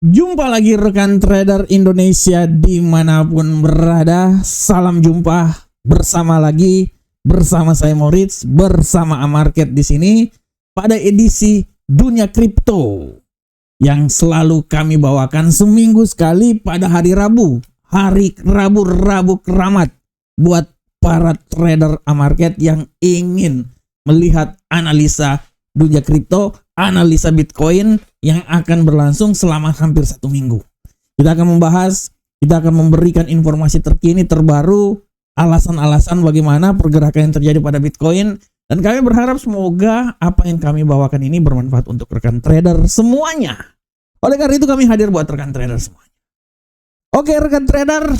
Jumpa lagi rekan trader Indonesia dimanapun berada. Salam jumpa bersama saya Moritz, bersama Amarket di sini pada edisi Dunia Kripto yang selalu kami bawakan seminggu sekali pada hari Rabu. Hari Rabu keramat buat para trader Amarket yang ingin melihat analisa dunia kripto, analisa Bitcoin yang akan berlangsung selama hampir 1 minggu. Kita akan memberikan informasi terkini terbaru, alasan-alasan bagaimana pergerakan yang terjadi pada Bitcoin, dan kami berharap semoga apa yang kami bawakan ini bermanfaat untuk rekan trader semuanya. Oleh karena itu kami hadir buat rekan trader semuanya. Oke rekan trader,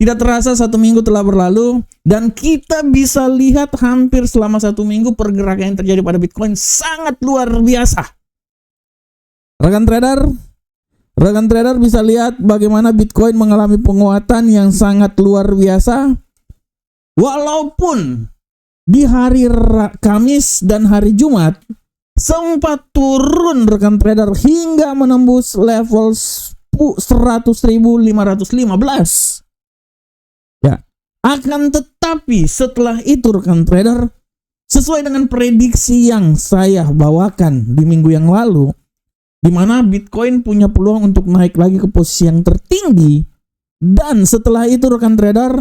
tidak terasa 1 minggu telah berlalu dan kita bisa lihat hampir selama 1 minggu pergerakan yang terjadi pada Bitcoin sangat luar biasa. Rekan trader bisa lihat bagaimana Bitcoin mengalami penguatan yang sangat luar biasa. Walaupun di hari Kamis dan hari Jumat sempat turun rekan trader hingga menembus level 100.515. Ya, akan tetapi setelah itu rekan trader, sesuai dengan prediksi yang saya bawakan di minggu yang lalu, di mana Bitcoin punya peluang untuk naik lagi ke posisi yang tertinggi, dan setelah itu rekan trader,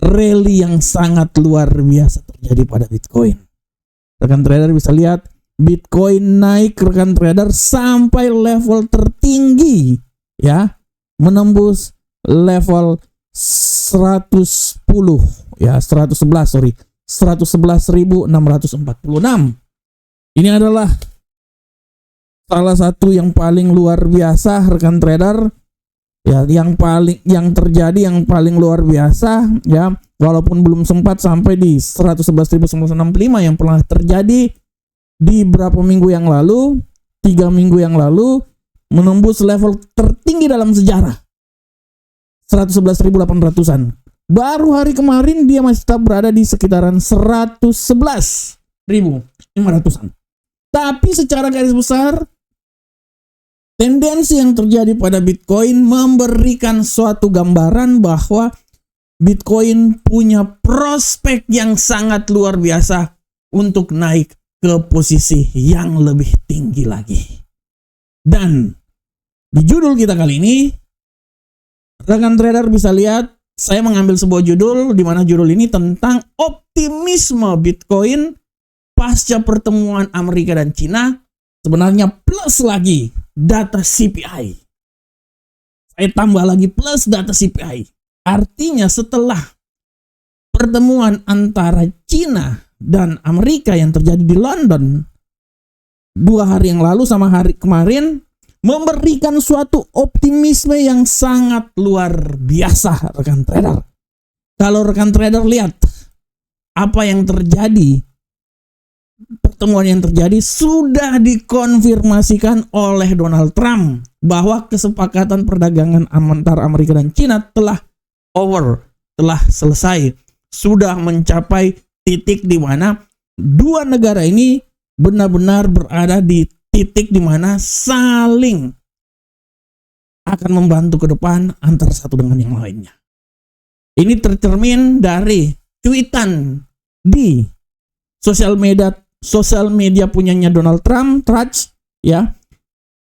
rally yang sangat luar biasa terjadi pada Bitcoin. Rekan trader bisa lihat Bitcoin naik rekan trader sampai level tertinggi, ya, menembus level 111.646. Ini adalah salah satu yang paling luar biasa rekan trader, ya, yang terjadi yang paling luar biasa, ya, walaupun belum sempat sampai di 111.965 yang pernah terjadi di beberapa minggu yang lalu, 3 minggu yang lalu, menembus level tertinggi dalam sejarah 111.800-an. Baru hari kemarin dia masih tetap berada di sekitaran 111.500-an. Tapi secara garis besar, tendensi yang terjadi pada Bitcoin memberikan suatu gambaran bahwa Bitcoin punya prospek yang sangat luar biasa untuk naik ke posisi yang lebih tinggi lagi. Dan di judul kita kali ini, rekan trader bisa lihat, saya mengambil sebuah judul di mana judul ini tentang optimisme Bitcoin pasca pertemuan Amerika dan Cina, sebenarnya plus lagi data CPI. Saya tambah lagi plus data CPI. Artinya setelah pertemuan antara Cina dan Amerika yang terjadi di London 2 hari yang lalu sama hari kemarin, memberikan suatu optimisme yang sangat luar biasa rekan trader. Kalau rekan trader lihat apa yang terjadi, pertemuan yang terjadi sudah dikonfirmasikan oleh Donald Trump bahwa kesepakatan perdagangan antara Amerika dan Cina telah selesai, sudah mencapai titik di mana dua negara ini benar-benar berada di titik di mana saling akan membantu ke depan antara satu dengan yang lainnya. Ini tercermin dari tweetan di sosial media punyanya Donald Trump, Truth, ya.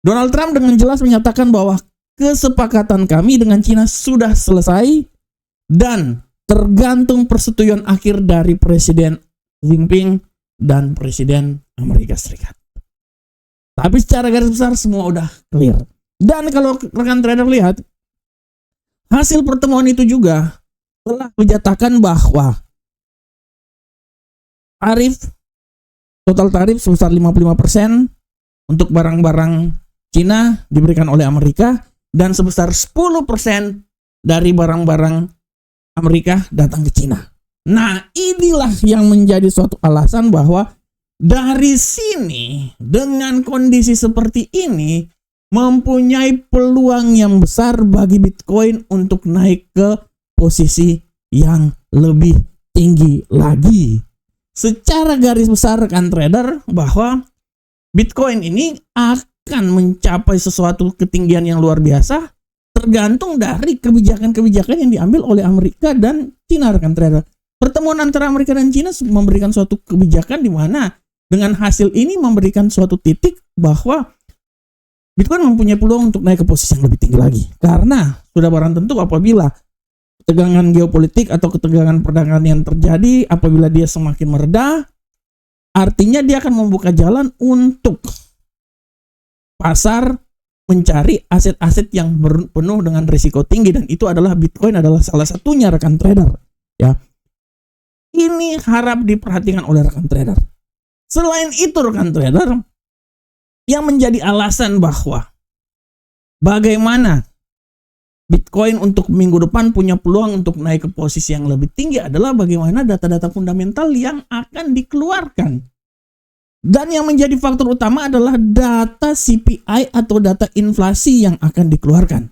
Donald Trump dengan jelas menyatakan bahwa kesepakatan kami dengan Cina sudah selesai dan tergantung persetujuan akhir dari Presiden Xi Jinping dan Presiden Amerika Serikat. Tapi secara garis besar semua udah clear. Dan kalau rekan trader lihat, hasil pertemuan itu juga telah menyatakan bahwa total tarif sebesar 55% untuk barang-barang Cina diberikan oleh Amerika, dan sebesar 10% dari barang-barang Amerika datang ke Cina. Nah, inilah yang menjadi suatu alasan bahwa dari sini, dengan kondisi seperti ini, mempunyai peluang yang besar bagi Bitcoin untuk naik ke posisi yang lebih tinggi lagi. Secara garis besar rekan trader, bahwa Bitcoin ini akan mencapai sesuatu ketinggian yang luar biasa tergantung dari kebijakan-kebijakan yang diambil oleh Amerika dan Cina, rekan trader. Pertemuan antara Amerika dan Cina memberikan suatu kebijakan di mana dengan hasil ini memberikan suatu titik bahwa Bitcoin mempunyai peluang untuk naik ke posisi yang lebih tinggi lagi. Karena sudah barang tentu apabila ketegangan geopolitik atau ketegangan perdagangan yang terjadi, apabila dia semakin mereda, artinya dia akan membuka jalan untuk pasar mencari aset-aset yang penuh dengan risiko tinggi, dan itu adalah Bitcoin adalah salah satunya, rekan trader. Ya, ini harap diperhatikan oleh rekan trader. Selain itu, rekan trader, yang menjadi alasan bahwa bagaimana Bitcoin untuk minggu depan punya peluang untuk naik ke posisi yang lebih tinggi adalah bagaimana data-data fundamental yang akan dikeluarkan. Dan yang menjadi faktor utama adalah data CPI atau data inflasi yang akan dikeluarkan.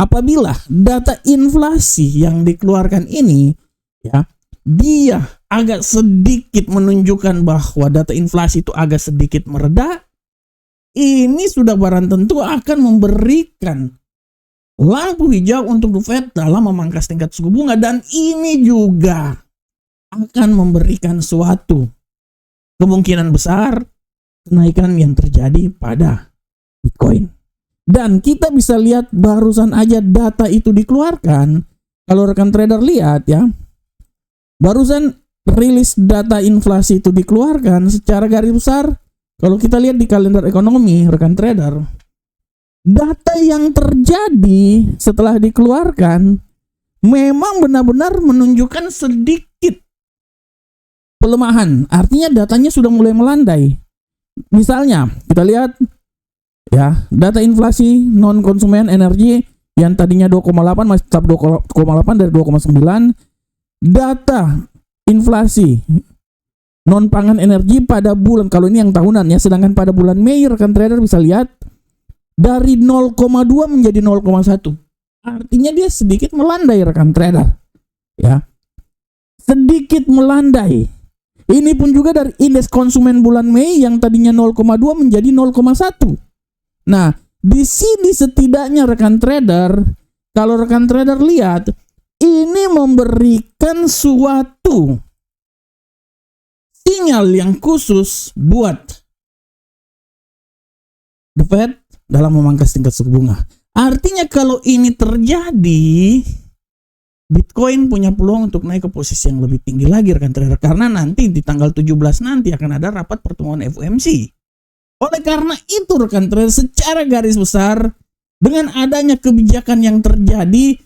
Apabila data inflasi yang dikeluarkan ini, ya, dia agak sedikit menunjukkan bahwa data inflasi itu agak sedikit mereda, ini sudah barang tentu akan memberikan lampu hijau untuk The Fed dalam memangkas tingkat suku bunga, dan ini juga akan memberikan suatu kemungkinan besar kenaikan yang terjadi pada Bitcoin. Dan kita bisa lihat barusan aja data itu dikeluarkan. Kalau rekan trader lihat ya, barusan rilis data inflasi itu dikeluarkan secara garis besar. Kalau kita lihat di kalender ekonomi, rekan trader, data yang terjadi setelah dikeluarkan memang benar-benar menunjukkan sedikit pelemahan. Artinya datanya sudah mulai melandai. Misalnya kita lihat ya, data inflasi non konsumen energi yang tadinya 2,8 masih tetap 2,8 dari 2,9. Data inflasi non pangan energi pada bulan, kalau ini yang tahunan ya, sedangkan pada bulan Mei rekan trader bisa lihat dari 0,2 menjadi 0,1. Artinya dia sedikit melandai, rekan trader. Ya. Sedikit melandai. Ini pun juga dari indeks konsumen bulan Mei yang tadinya 0,2 menjadi 0,1. Nah, di sini setidaknya rekan trader, kalau rekan trader lihat, ini memberikan suatu sinyal yang khusus buat The Fed dalam memangkas tingkat suku bunga. Artinya kalau ini terjadi, Bitcoin punya peluang untuk naik ke posisi yang lebih tinggi lagi, rekan trader, karena nanti di tanggal 17 nanti akan ada rapat pertemuan FOMC. Oleh karena itu, rekan trader, secara garis besar dengan adanya kebijakan yang terjadi,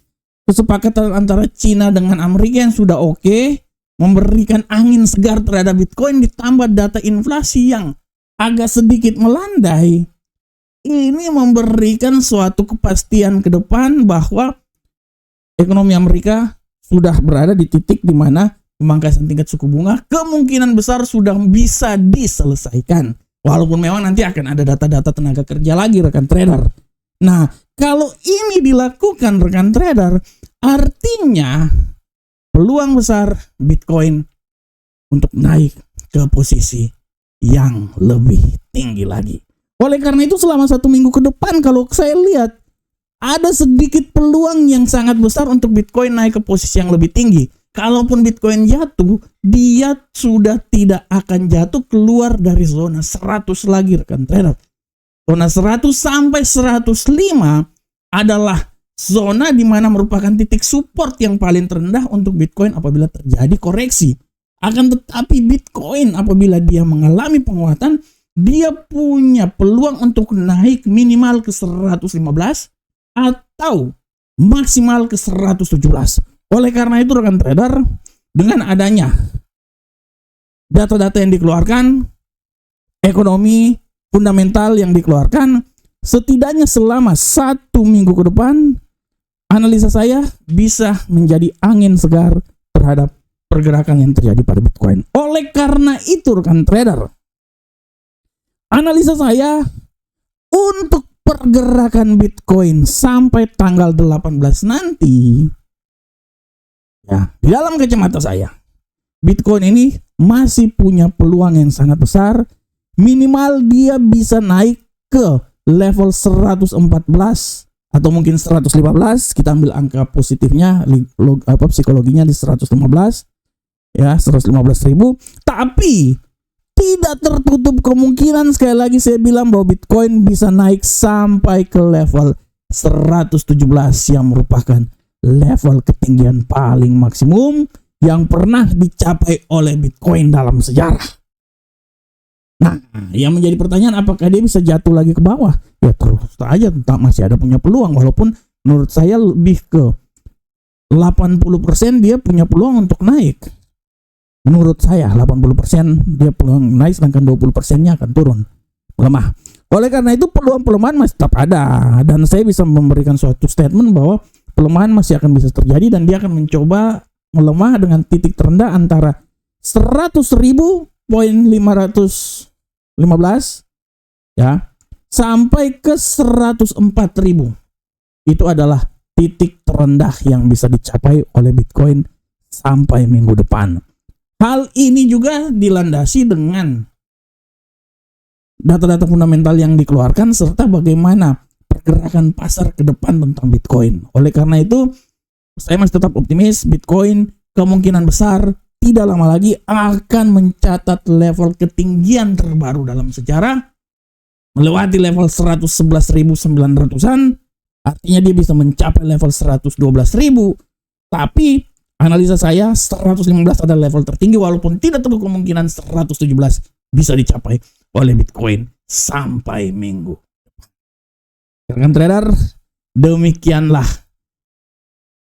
kesepakatan antara Cina dengan Amerika yang sudah oke, memberikan angin segar terhadap Bitcoin, ditambah data inflasi yang agak sedikit melandai, ini memberikan suatu kepastian ke depan bahwa ekonomi Amerika sudah berada di titik di mana pemangkasan tingkat suku bunga kemungkinan besar sudah bisa diselesaikan. Walaupun memang nanti akan ada data-data tenaga kerja lagi, rekan trader. Nah, kalau ini dilakukan, rekan trader, artinya peluang besar Bitcoin untuk naik ke posisi yang lebih tinggi lagi. Oleh karena itu selama 1 minggu ke depan kalau saya lihat ada sedikit peluang yang sangat besar untuk Bitcoin naik ke posisi yang lebih tinggi. Kalaupun Bitcoin jatuh, dia sudah tidak akan jatuh keluar dari zona 100 lagi, rekan trader. Zona 100 sampai 105 adalah zona di mana merupakan titik support yang paling terendah untuk Bitcoin apabila terjadi koreksi. Akan tetapi Bitcoin apabila dia mengalami penguatan, dia punya peluang untuk naik minimal ke 115 atau maksimal ke 117. Oleh karena itu, rekan trader, dengan adanya data-data yang dikeluarkan, ekonomi fundamental yang dikeluarkan, setidaknya selama 1 minggu ke depan, analisa saya bisa menjadi angin segar terhadap pergerakan yang terjadi pada Bitcoin. Oleh karena itu, rekan trader, analisa saya untuk pergerakan Bitcoin sampai tanggal 18 nanti, ya, di dalam kacamata saya, Bitcoin ini masih punya peluang yang sangat besar. Minimal dia bisa naik ke level 114 atau mungkin 115, kita ambil angka positifnya, psikologinya di 115 ya, 115.000. Tapi tidak tertutup kemungkinan, sekali lagi saya bilang, bahwa Bitcoin bisa naik sampai ke level 117 yang merupakan level ketinggian paling maksimum yang pernah dicapai oleh Bitcoin dalam sejarah. Nah, yang menjadi pertanyaan, apakah dia bisa jatuh lagi ke bawah? Ya terus aja, masih ada punya peluang, walaupun menurut saya lebih ke 80% dia punya peluang untuk naik. Menurut saya 80% dia peluang naik, sedangkan 20%-nya akan turun, melemah. Oleh karena itu peluang pelemahan masih tetap ada, dan saya bisa memberikan suatu statement bahwa pelemahan masih akan bisa terjadi, dan dia akan mencoba melemah dengan titik terendah antara 100.515 ya sampai ke 104.000. Itu adalah titik terendah yang bisa dicapai oleh Bitcoin sampai minggu depan. Hal ini juga dilandasi dengan data-data fundamental yang dikeluarkan serta bagaimana pergerakan pasar ke depan tentang Bitcoin. Oleh karena itu, saya masih tetap optimis Bitcoin kemungkinan besar tidak lama lagi akan mencatat level ketinggian terbaru dalam sejarah, melewati level 111.900-an, artinya dia bisa mencapai level 112.000. Tapi analisa saya 115 adalah level tertinggi, walaupun tidak terlalu kemungkinan 117 bisa dicapai oleh Bitcoin sampai minggu. Rekan trader, demikianlah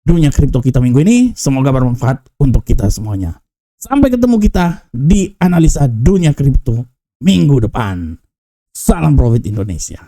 dunia kripto kita minggu ini. Semoga bermanfaat untuk kita semuanya. Sampai ketemu kita di analisa dunia kripto minggu depan. Salam profit Indonesia.